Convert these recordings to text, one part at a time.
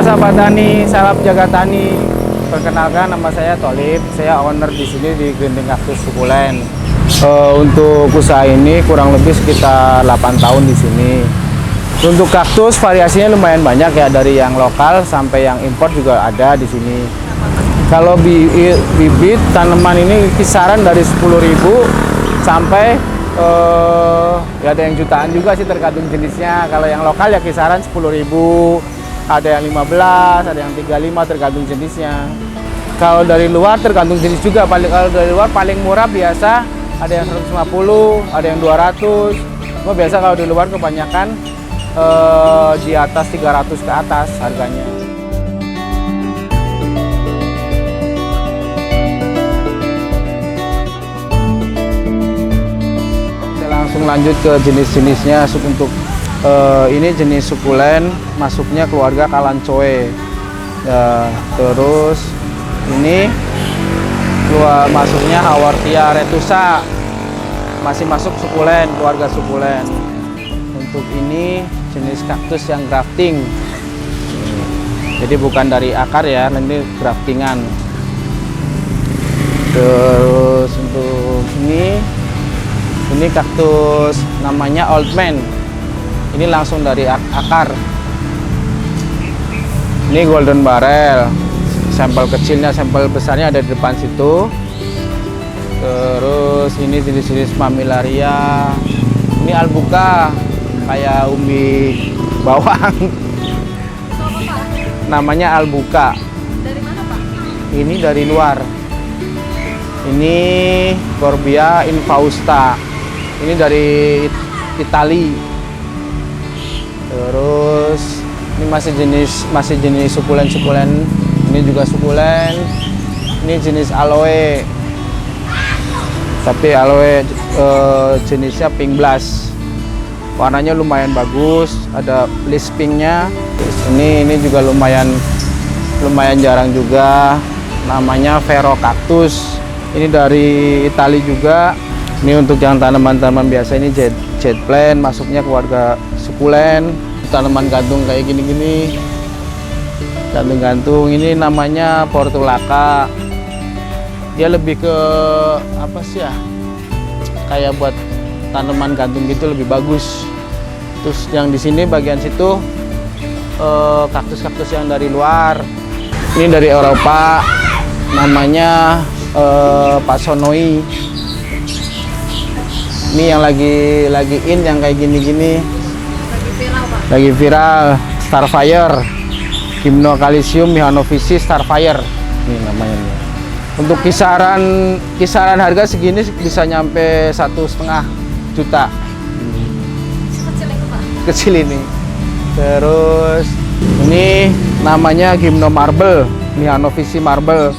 sahabat tani, salam jaga tani. Perkenalkan, nama saya Tholib, saya owner di sini di Grinding Cactus Sukulen. Untuk usaha ini kurang lebih sekitar 8 tahun di sini. Untuk kaktus variasinya lumayan banyak ya, dari yang lokal sampai yang impor juga ada di sini. Kalau bibit tanaman ini kisaran dari 10.000 sampai ya ada yang jutaan juga sih, tergantung jenisnya. Kalau yang lokal ya kisaran 10.000, ada yang 15, ada yang 35, tergantung jenisnya. Kalau dari luar tergantung jenis juga. Kalau dari luar paling murah biasa ada yang 150, ada yang 200. Cuma biasa kalau di luar kebanyakan di atas 300 ke atas harganya. Kita langsung lanjut ke jenis-jenisnya. Untuk ini jenis sukulen, masuknya keluarga Kalanchoe. Ya, terus ini masuknya Haworthia retusa, masih masuk sukulen, keluarga sukulen. Untuk ini jenis kaktus yang grafting, jadi bukan dari akar ya, ini graftingan. Terus untuk ini kaktus namanya Old Man, ini langsung dari akar. Ini Golden Barrel, sampel kecilnya, sampel besarnya ada di depan situ. Terus ini jenis-jenis Mamillaria. Ini Albuka, kayak umbi bawang. Namanya Albuka. Dari mana, Pak? Ini dari luar. Ini Corbia infausta. Ini dari Itali. Terus ini masih jenis sukulen. Ini juga sukulen. Ini jenis aloe. Tapi aloe jenisnya pink blast. Warnanya lumayan bagus, ada list pinknya. Ini juga lumayan jarang juga. Namanya Vero Cactus. Ini dari Itali juga. Ini untuk yang tanaman-tanaman biasa, ini jet plant, masuknya keluarga sukulen. Tanaman gantung kayak gini-gini. Gantung-gantung ini namanya Portulaca. Dia lebih ke apa sih ya? Kayak buat tanaman gantung gitu, lebih bagus. Terus yang di sini bagian situ kaktus-kaktus yang dari luar. Ini dari Eropa, namanya Pasonoi. Ini yang lagi in, yang kayak gini-gini. Lagi viral, Starfire. Gymnocalycium mihanophysis Starfire. Ini namanya. Untuk kisaran harga segini bisa nyampe 1,5 juta. Kecil itu, Pak. Kecil ini. Terus ini namanya Gymno Marble, mihanophysis marble.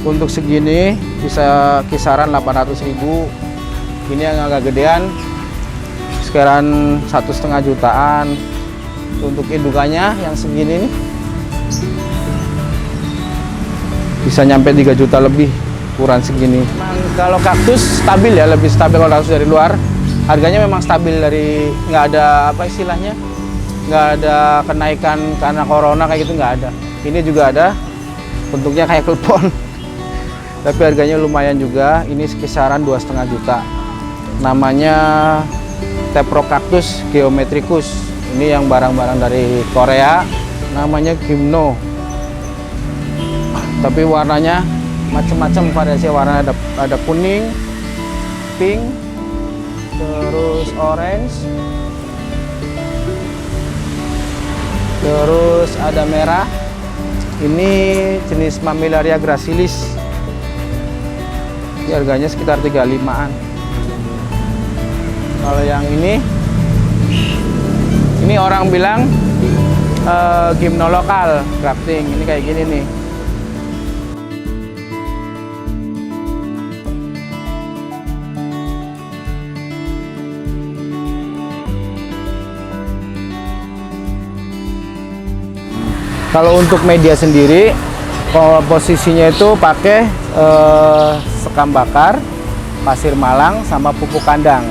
Untuk segini bisa kisaran 800.000. Ini yang agak gedean, sekarang 1,5 jutaan. Untuk indukannya yang segini nih bisa nyampe 3 juta lebih, ukuran segini. Kalau kaktus stabil ya, lebih stabil kalau kaktus dari luar. Harganya memang stabil, dari nggak ada apa istilahnya, nggak ada kenaikan karena corona kayak gitu, nggak ada. Ini juga ada, bentuknya kayak klepon, tapi harganya lumayan juga. Ini kisaran 2,5 juta. Namanya Teprocactus geometricus. Ini yang barang-barang dari Korea, namanya Gymno. Tapi warnanya macam-macam, variasi warna, ada kuning, pink, terus orange, terus ada merah. Ini jenis Mamillaria gracilis. Ini harganya sekitar 35-an. Kalau yang ini orang bilang Gymno lokal grafting. Ini kayak gini nih. Kalau untuk media sendiri, posisinya itu pakai sekam bakar, pasir malang, sama pupuk kandang.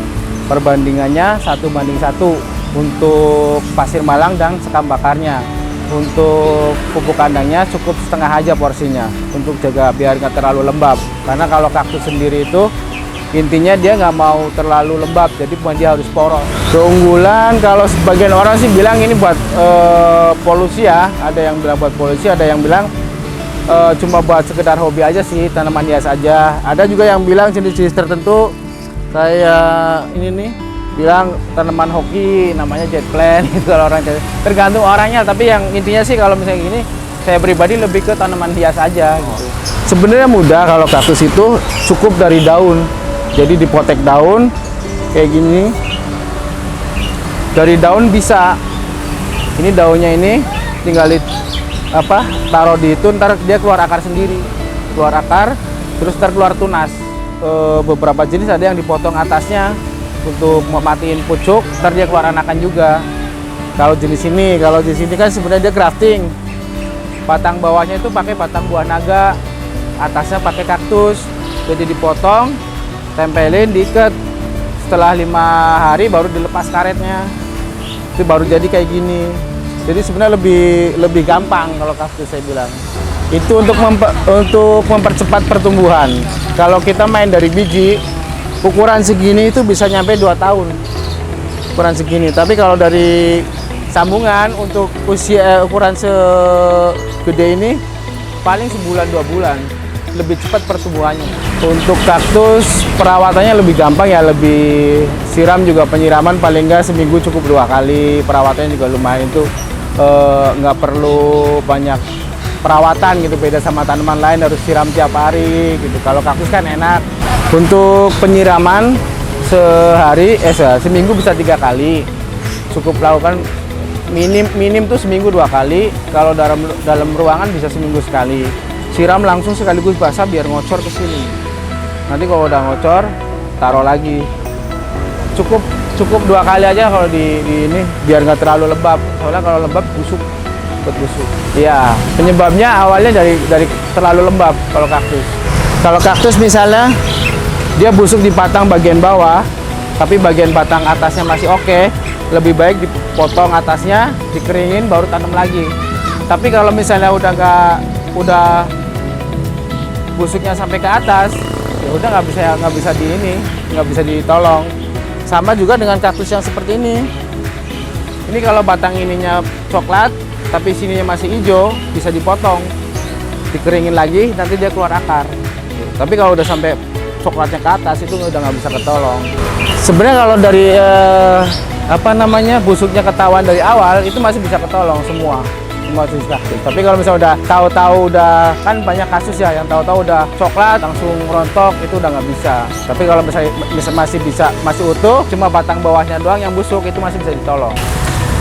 Perbandingannya 1:1 untuk pasir malang dan sekam bakarnya. Untuk pupuk kandangnya cukup setengah aja porsinya untuk jaga biar nggak terlalu lembab. Karena kalau kaktus sendiri itu intinya dia nggak mau terlalu lembab, jadi dia harus poros. Keunggulan kalau sebagian orang sih bilang ini buat polusi ya. Ada yang bilang buat polusi, ada yang bilang cuma buat sekedar hobi aja sih, tanaman hias aja. Ada juga yang bilang jenis-jenis tertentu kayak ini nih, bilang tanaman hoki namanya jet plant gitu. Kalau orang tergantung orangnya, tapi yang intinya sih kalau misalnya gini, saya pribadi lebih ke tanaman hias aja gitu. Sebenarnya mudah kalau kaktus itu, cukup dari daun. Jadi dipotek daun kayak gini. Dari daun bisa. Ini daunnya ini tinggal taruh di itu, ntar dia keluar akar sendiri. Keluar akar, terus ntar keluar tunas. Beberapa jenis ada yang dipotong atasnya untuk mematiin pucuk, ntar dia keluar anakan juga. Kalau jenis ini kan sebenarnya dia grafting. Batang bawahnya itu pakai batang buah naga, atasnya pakai kaktus. Jadi dipotong, tempelin, diikat. Setelah 5 hari baru dilepas karetnya. Itu baru jadi kayak gini. Jadi sebenarnya lebih gampang kalau kaktus saya bilang. Itu untuk mempercepat pertumbuhan. Kalau kita main dari biji, ukuran segini itu bisa nyampe 2 tahun. Ukuran segini. Tapi kalau dari sambungan untuk ukuran segede ini paling sebulan 2 bulan. Lebih cepat pertumbuhannya. Untuk kaktus perawatannya lebih gampang ya, lebih siram juga, penyiraman paling nggak seminggu cukup 2 kali. Perawatannya juga lumayan, itu nggak perlu banyak perawatan gitu, beda sama tanaman lain harus siram tiap hari gitu. Kalau kaktus kan enak. Untuk penyiraman seminggu bisa 3 kali. Cukup lakukan minim tuh seminggu 2 kali. Kalau dalam ruangan bisa seminggu sekali. Siram langsung sekaligus basah biar ngocor ke sini. Nanti kalau udah ngocor, taruh lagi. Cukup 2 kali aja kalau di ini biar nggak terlalu lembab. Soalnya kalau lembab busuk. Iya, penyebabnya awalnya dari terlalu lembab kalau kaktus. Kalau kaktus misalnya dia busuk di batang bagian bawah, tapi bagian batang atasnya masih oke, lebih baik dipotong atasnya, dikeringin baru tanam lagi. Tapi kalau misalnya udah busuknya sampai ke atas, ya udah nggak bisa ditolong. Sama juga dengan kaktus yang seperti ini. Ini kalau batang ininya coklat, tapi sininya masih hijau, bisa dipotong, dikeringin lagi, nanti dia keluar akar. Tapi kalau udah sampai coklatnya ke atas, itu udah nggak bisa ketolong. Sebenarnya kalau dari busuknya ketahuan dari awal, itu masih bisa ketolong semua jenis kaktus. Tapi kalau misalnya udah tahu-tahu kan banyak kasus ya, yang tahu-tahu udah coklat langsung rontok, itu udah nggak bisa. Tapi kalau misalnya masih utuh, cuma batang bawahnya doang yang busuk, itu masih bisa ditolong.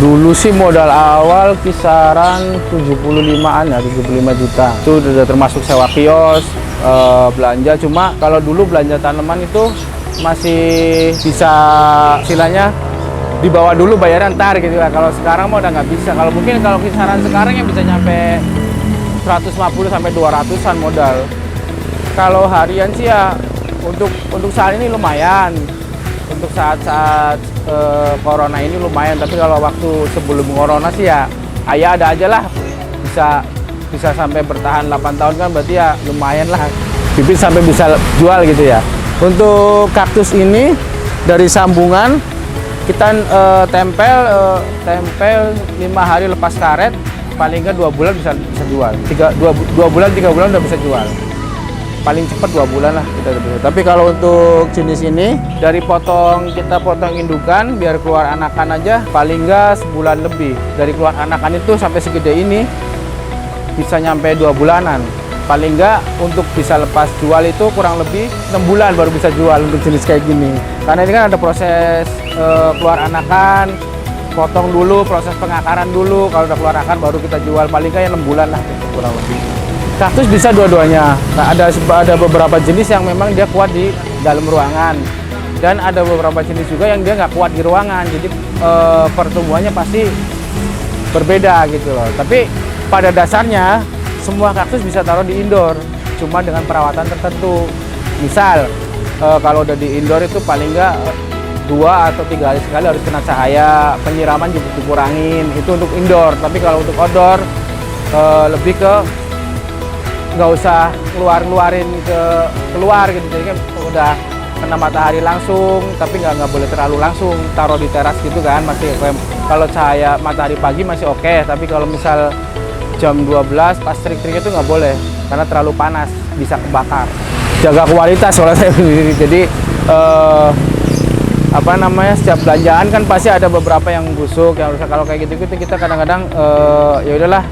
Dulu sih modal awal kisaran 75-an ya, 75 juta. Itu udah termasuk sewa kios, belanja. Cuma kalau dulu belanja tanaman itu masih bisa istilahnya dibawa dulu bayaran ntar gitu ya. Kalau sekarang mau udah nggak bisa. Kalau kisaran sekarang yang bisa nyampe 150 sampai 200-an modal. Kalau harian sih ya untuk saat ini lumayan. Untuk saat corona ini lumayan, tapi kalau waktu sebelum corona sih ya ada aja lah, bisa sampai bertahan 8 tahun kan, berarti ya lumayan lah, bibit sampai bisa jual gitu ya. Untuk kaktus ini dari sambungan kita tempel 5 hari lepas karet, paling nggak 2 bulan bisa jual. 2 bulan 3 bulan udah bisa jual. Paling cepat 2 bulan lah kita bisa. Tapi kalau untuk jenis ini kita potong indukan biar keluar anakan aja paling nggak sebulan lebih. Dari keluar anakan itu sampai segede ini bisa nyampe 2 bulanan. Paling nggak untuk bisa lepas jual itu kurang lebih 6 bulan baru bisa jual untuk jenis kayak gini. Karena ini kan ada proses keluar anakan, potong dulu, proses pengakaran dulu. Kalau udah keluar akar baru kita jual, paling nggak ya 6 bulan lah kurang lebih. Kaktus bisa dua-duanya. Nah, ada beberapa jenis yang memang dia kuat di dalam ruangan, dan ada beberapa jenis juga yang dia nggak kuat di ruangan. Jadi pertumbuhannya pasti berbeda gitu loh. Tapi pada dasarnya semua kaktus bisa taruh di indoor, cuma dengan perawatan tertentu. Misal kalau udah di indoor itu paling nggak 2 atau 3 hari sekali harus kena cahaya, penyiraman juga dikurangin. Itu untuk indoor. Tapi kalau untuk outdoor lebih ke nggak usah keluarin keluar gitu. Jadi kan udah kena matahari langsung, tapi nggak boleh terlalu langsung. Taruh di teras gitu kan, masih kalau cahaya matahari pagi masih oke. Tapi kalau misal jam 12 pas terik-terik itu nggak boleh, karena terlalu panas, bisa kebakar. Jaga kualitas soalnya saya sendiri. Jadi setiap belanjaan kan pasti ada beberapa yang busuk, yang rusak. Kalau kayak gitu kita kadang-kadang ya udahlah,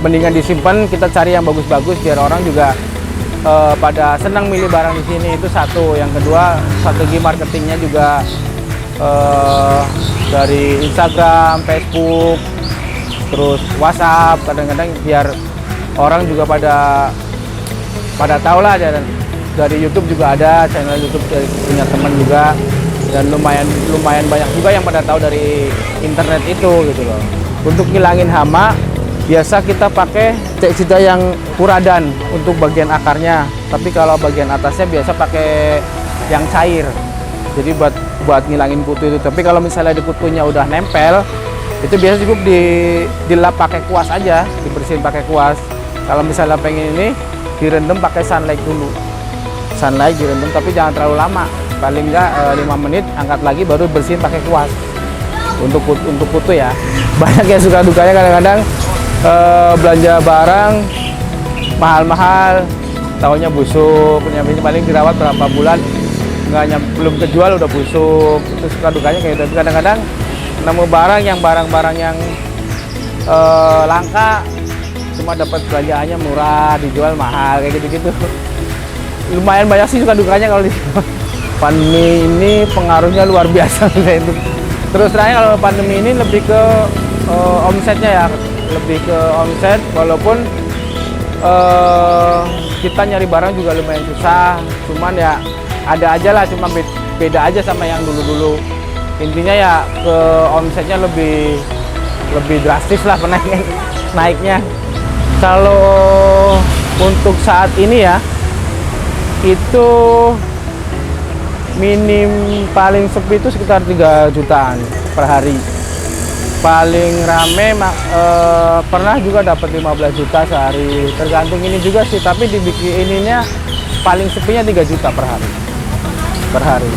mendingan disimpan, kita cari yang bagus-bagus biar orang juga pada senang milih barang di sini. Itu satu. Yang kedua, strategi marketingnya juga dari Instagram, Facebook, terus WhatsApp, kadang-kadang biar orang juga pada tahu lah. Dari YouTube juga ada channel YouTube dari punya teman juga, dan lumayan banyak juga yang pada tahu dari internet itu gitu loh. Untuk ngilangin hama biasa kita pakai cek yang kuradan untuk bagian akarnya, tapi kalau bagian atasnya biasa pakai yang cair, jadi buat ngilangin kutu itu. Tapi kalau misalnya di kutunya udah nempel, itu biasa cukup dilap pakai kuas aja, dibersihin pakai kuas. Kalau misalnya pengen ini, direndam pakai sunlight dulu, sunlight direndam, tapi jangan terlalu lama, paling enggak 5 menit, angkat lagi baru bersihin pakai kuas. Untuk kutu ya, banyak yang suka dukanya kadang-kadang belanja barang mahal-mahal, taunya busuk, paling dirawat berapa bulan, belum kejual udah busuk. Itu suka dukanya kayak gitu. Tapi kadang-kadang nemu barang yang langka, cuma dapat belanjaannya murah, dijual mahal, kayak gitu-gitu. Lumayan banyak sih suka dukanya kalau di pandemi ini, pengaruhnya luar biasa itu. Terus terakhir kalau pandemi ini lebih ke omsetnya ya, lebih ke omset, walaupun kita nyari barang juga lumayan susah, cuman ya ada aja lah, cuma beda aja sama yang dulu-dulu. Intinya ya ke omsetnya lebih drastis lah naiknya. Kalau untuk saat ini ya, itu minim paling sepi itu sekitar 3 jutaan per hari. Paling rame pernah juga dapat 15 juta sehari, tergantung ini juga sih, tapi dibikin ininya paling sepinya 3 juta per hari.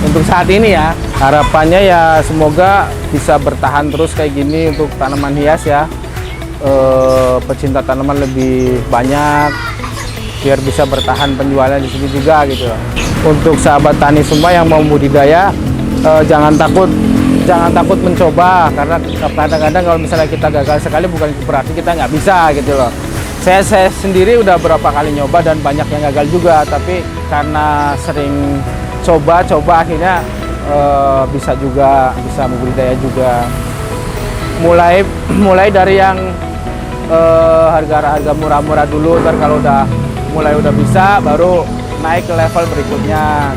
Untuk saat ini ya, harapannya ya semoga bisa bertahan terus kayak gini untuk tanaman hias ya. Pecinta tanaman lebih banyak, biar bisa bertahan penjualan di sini juga gitu. Untuk sahabat tani semua yang mau budidaya, jangan takut mencoba, karena kadang-kadang kalau misalnya kita gagal sekali bukan berarti kita nggak bisa gitu loh. Saya sendiri udah berapa kali nyoba dan banyak yang gagal juga, tapi karena sering coba akhirnya bisa membudidaya juga. Mulai dari yang harga murah-murah dulu, ntar kalau udah bisa baru naik ke level berikutnya.